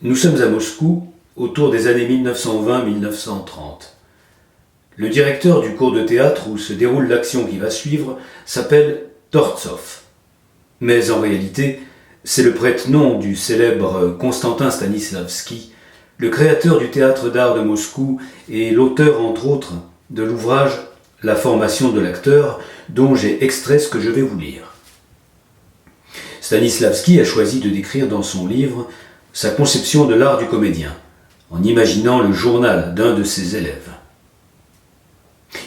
Nous sommes à Moscou, autour des années 1920-1930. Le directeur du cours de théâtre où se déroule l'action qui va suivre s'appelle Tortsov. Mais en réalité, c'est le prête-nom du célèbre Constantin Stanislavski, le créateur du théâtre d'art de Moscou et l'auteur entre autres de l'ouvrage « La formation de l'acteur » dont j'ai extrait ce que je vais vous lire. Stanislavski a choisi de décrire dans son livre sa conception de l'art du comédien, en imaginant le journal d'un de ses élèves.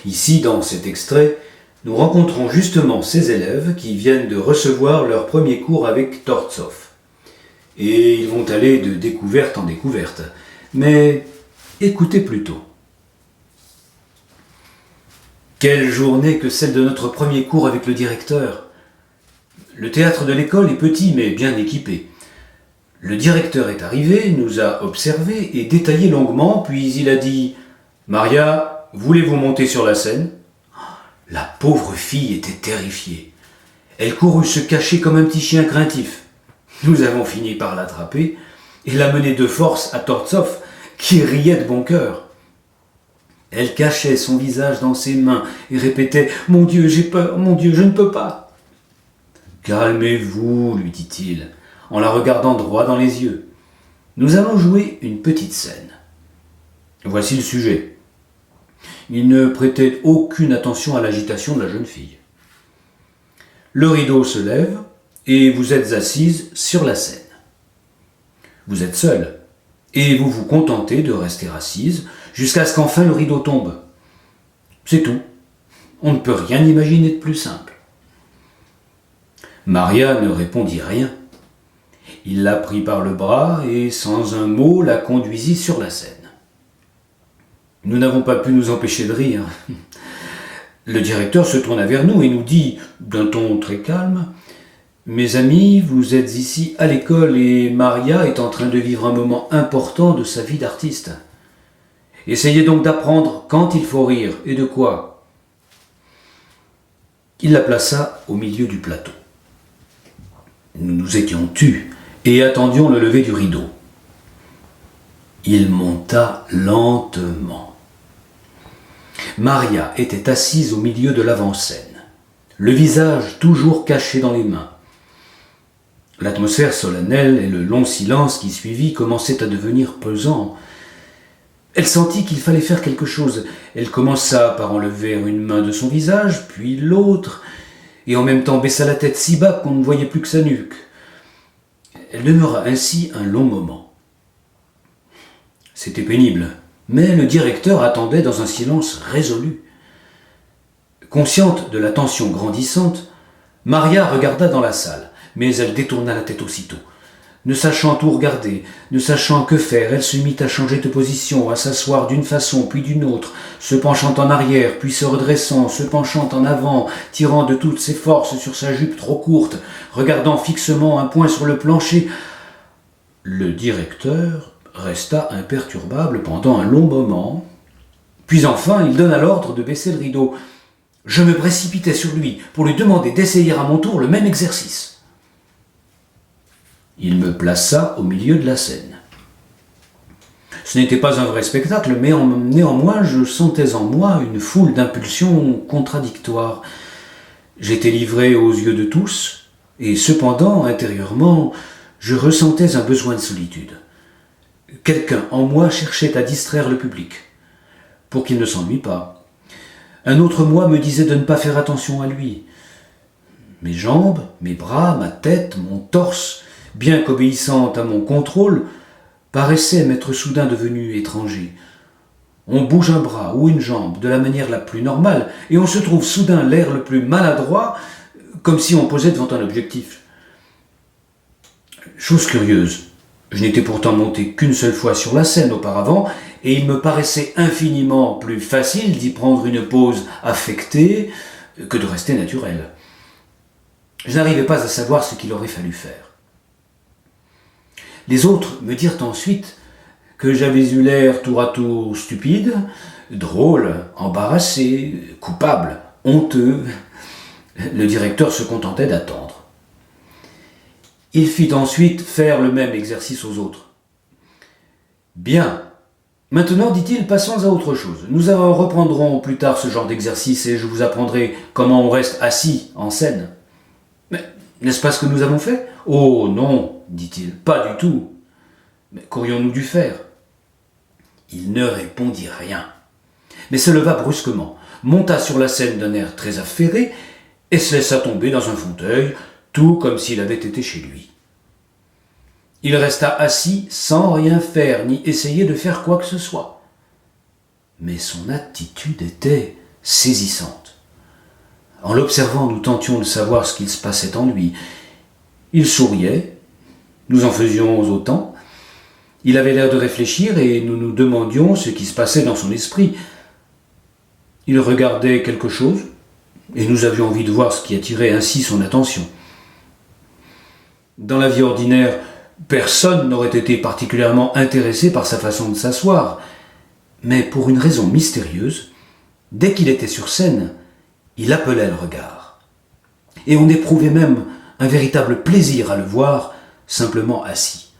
Ici, dans cet extrait, nous rencontrons justement ces élèves qui viennent de recevoir leur premier cours avec Tortsov. Et ils vont aller de découverte en découverte. Mais écoutez plutôt. Quelle journée que celle de notre premier cours avec le directeur. Le théâtre de l'école est petit mais bien équipé. Le directeur est arrivé, nous a observés et détaillé longuement, puis il a dit « Maria, voulez-vous monter sur la scène ?» La pauvre fille était terrifiée. Elle courut se cacher comme un petit chien craintif. Nous avons fini par l'attraper et la mener de force à Tortsov, qui riait de bon cœur. Elle cachait son visage dans ses mains et répétait « Mon Dieu, j'ai peur, mon Dieu, je ne peux pas !»« Calmez-vous, lui dit-il, en la regardant droit dans les yeux. Nous allons jouer une petite scène. Voici le sujet. » Il ne prêtait aucune attention à l'agitation de la jeune fille. Le rideau se lève et vous êtes assise sur la scène. Vous êtes seule et vous vous contentez de rester assise jusqu'à ce qu'enfin le rideau tombe. C'est tout. On ne peut rien imaginer de plus simple. Maria ne répondit rien. Il la prit par le bras et sans un mot la conduisit sur la scène. Nous n'avons pas pu nous empêcher de rire. Le directeur se tourna vers nous et nous dit, d'un ton très calme, « Mes amis, vous êtes ici à l'école et Maria est en train de vivre un moment important de sa vie d'artiste. Essayez donc d'apprendre quand il faut rire et de quoi. » Il la plaça au milieu du plateau. Nous nous étions tus et attendions le lever du rideau. Il monta lentement. Maria était assise au milieu de l'avant-scène, le visage toujours caché dans les mains. L'atmosphère solennelle et le long silence qui suivit commençaient à devenir pesants. Elle sentit qu'il fallait faire quelque chose. Elle commença par enlever une main de son visage, puis l'autre, et en même temps baissa la tête si bas qu'on ne voyait plus que sa nuque. Elle demeura ainsi un long moment. C'était pénible, mais le directeur attendait dans un silence résolu. Consciente de la tension grandissante, Maria regarda dans la salle, mais elle détourna la tête aussitôt. Ne sachant où regarder, ne sachant que faire, elle se mit à changer de position, à s'asseoir d'une façon puis d'une autre, se penchant en arrière, puis se redressant, se penchant en avant, tirant de toutes ses forces sur sa jupe trop courte, regardant fixement un point sur le plancher. Le directeur resta imperturbable pendant un long moment, puis enfin il donna l'ordre de baisser le rideau. Je me précipitai sur lui pour lui demander d'essayer à mon tour le même exercice. Il me plaça au milieu de la scène. Ce n'était pas un vrai spectacle, mais néanmoins je sentais en moi une foule d'impulsions contradictoires. J'étais livré aux yeux de tous, et cependant, intérieurement, je ressentais un besoin de solitude. Quelqu'un en moi cherchait à distraire le public, pour qu'il ne s'ennuie pas. Un autre moi me disait de ne pas faire attention à lui. Mes jambes, mes bras, ma tête, mon torse, bien qu'obéissant à mon contrôle, paraissaient m'être soudain devenus étrangers. On bouge un bras ou une jambe de la manière la plus normale, et on se trouve soudain l'air le plus maladroit, comme si on posait devant un objectif. Chose curieuse, je n'étais pourtant monté qu'une seule fois sur la scène auparavant, et il me paraissait infiniment plus facile d'y prendre une pose affectée que de rester naturel. Je n'arrivais pas à savoir ce qu'il aurait fallu faire. Les autres me dirent ensuite que j'avais eu l'air tour à tour stupide, drôle, embarrassé, coupable, honteux. Le directeur se contentait d'attendre. Il fit ensuite faire le même exercice aux autres. Bien. Maintenant, dit-il, passons à autre chose. Nous reprendrons plus tard ce genre d'exercice et je vous apprendrai comment on reste assis en scène. Mais n'est-ce pas ce que nous avons fait ? Oh non, dit-il, pas du tout. Mais qu'aurions-nous dû faire ? Il ne répondit rien, mais se leva brusquement, monta sur la scène d'un air très affairé et se laissa tomber dans un fauteuil, tout comme s'il avait été chez lui. Il resta assis sans rien faire ni essayer de faire quoi que ce soit. Mais son attitude était saisissante. En l'observant, nous tentions de savoir ce qu'il se passait en lui. Il souriait, nous en faisions autant. Il avait l'air de réfléchir et nous nous demandions ce qui se passait dans son esprit. Il regardait quelque chose et nous avions envie de voir ce qui attirait ainsi son attention. Dans la vie ordinaire, personne n'aurait été particulièrement intéressé par sa façon de s'asseoir, mais pour une raison mystérieuse, dès qu'il était sur scène, il appelait le regard. Et on éprouvait même un véritable plaisir à le voir simplement assis.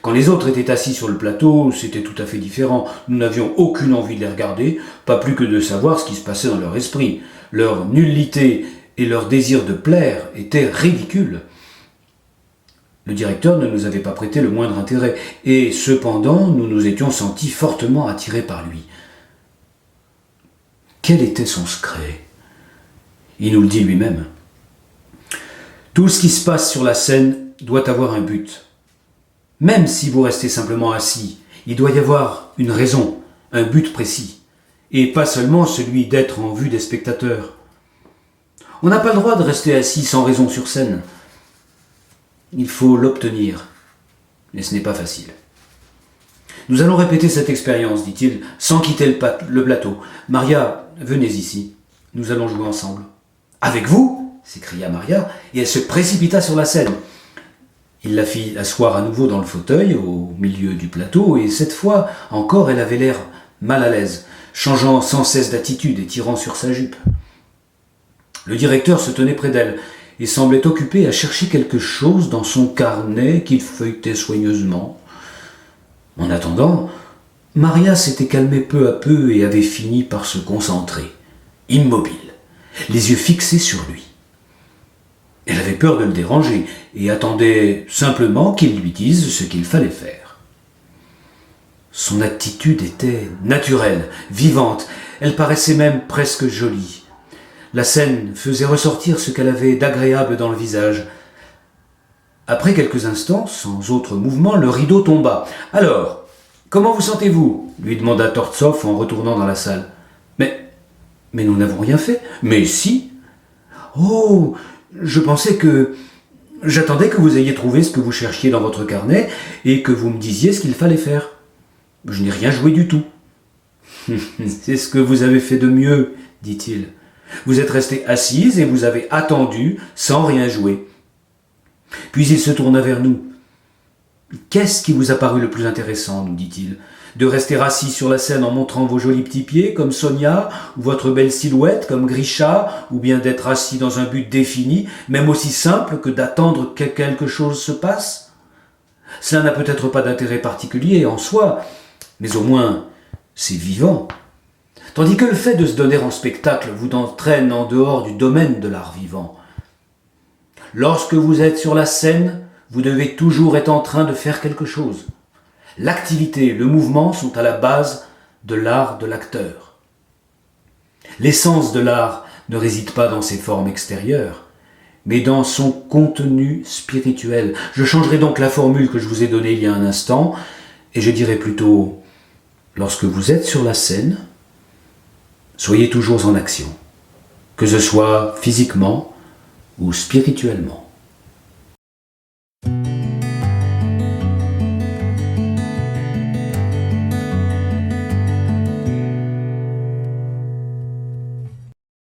Quand les autres étaient assis sur le plateau, c'était tout à fait différent. Nous n'avions aucune envie de les regarder, pas plus que de savoir ce qui se passait dans leur esprit. Leur nullité et leur désir de plaire étaient ridicules. Le directeur ne nous avait pas prêté le moindre intérêt, et cependant nous nous étions sentis fortement attirés par lui. Quel était son secret ? Il nous le dit lui-même. Tout ce qui se passe sur la scène doit avoir un but. Même si vous restez simplement assis, il doit y avoir une raison, un but précis, et pas seulement celui d'être en vue des spectateurs. On n'a pas le droit de rester assis sans raison sur scène. Il faut l'obtenir, mais ce n'est pas facile. Nous allons répéter cette expérience, dit-il, sans quitter le plateau. Maria, venez ici, nous allons jouer ensemble. Avec vous ? S'écria Maria, et elle se précipita sur la scène. Il la fit asseoir à nouveau dans le fauteuil, au milieu du plateau, et cette fois encore elle avait l'air mal à l'aise, changeant sans cesse d'attitude et tirant sur sa jupe. Le directeur se tenait près d'elle, et semblait occupé à chercher quelque chose dans son carnet qu'il feuilletait soigneusement. En attendant, Maria s'était calmée peu à peu et avait fini par se concentrer, immobile, les yeux fixés sur lui. Elle avait peur de le déranger et attendait simplement qu'il lui dise ce qu'il fallait faire. Son attitude était naturelle, vivante, elle paraissait même presque jolie. La scène faisait ressortir ce qu'elle avait d'agréable dans le visage. Après quelques instants, sans autre mouvement, le rideau tomba. « Alors, comment vous sentez-vous » lui demanda Tortsov en retournant dans la salle. « Mais nous n'avons rien fait. »« Mais si !»« Oh, j'attendais que vous ayez trouvé ce que vous cherchiez dans votre carnet et que vous me disiez ce qu'il fallait faire. Je n'ai rien joué du tout. »« C'est ce que vous avez fait de mieux, dit-il. Vous êtes restée assise et vous avez attendu sans rien jouer. » Puis il se tourna vers nous. « Qu'est-ce qui vous a paru le plus intéressant, nous dit-il, de rester assis sur la scène en montrant vos jolis petits pieds comme Sonia, ou votre belle silhouette comme Grisha, ou bien d'être assis dans un but défini, même aussi simple que d'attendre que quelque chose se passe ? Cela n'a peut-être pas d'intérêt particulier en soi, mais au moins c'est vivant. Tandis que le fait de se donner en spectacle vous entraîne en dehors du domaine de l'art vivant. Lorsque vous êtes sur la scène, vous devez toujours être en train de faire quelque chose. L'activité et le mouvement sont à la base de l'art de l'acteur. L'essence de l'art ne réside pas dans ses formes extérieures, mais dans son contenu spirituel. Je changerai donc la formule que je vous ai donnée il y a un instant, et je dirai plutôt, lorsque vous êtes sur la scène, soyez toujours en action, que ce soit physiquement ou spirituellement.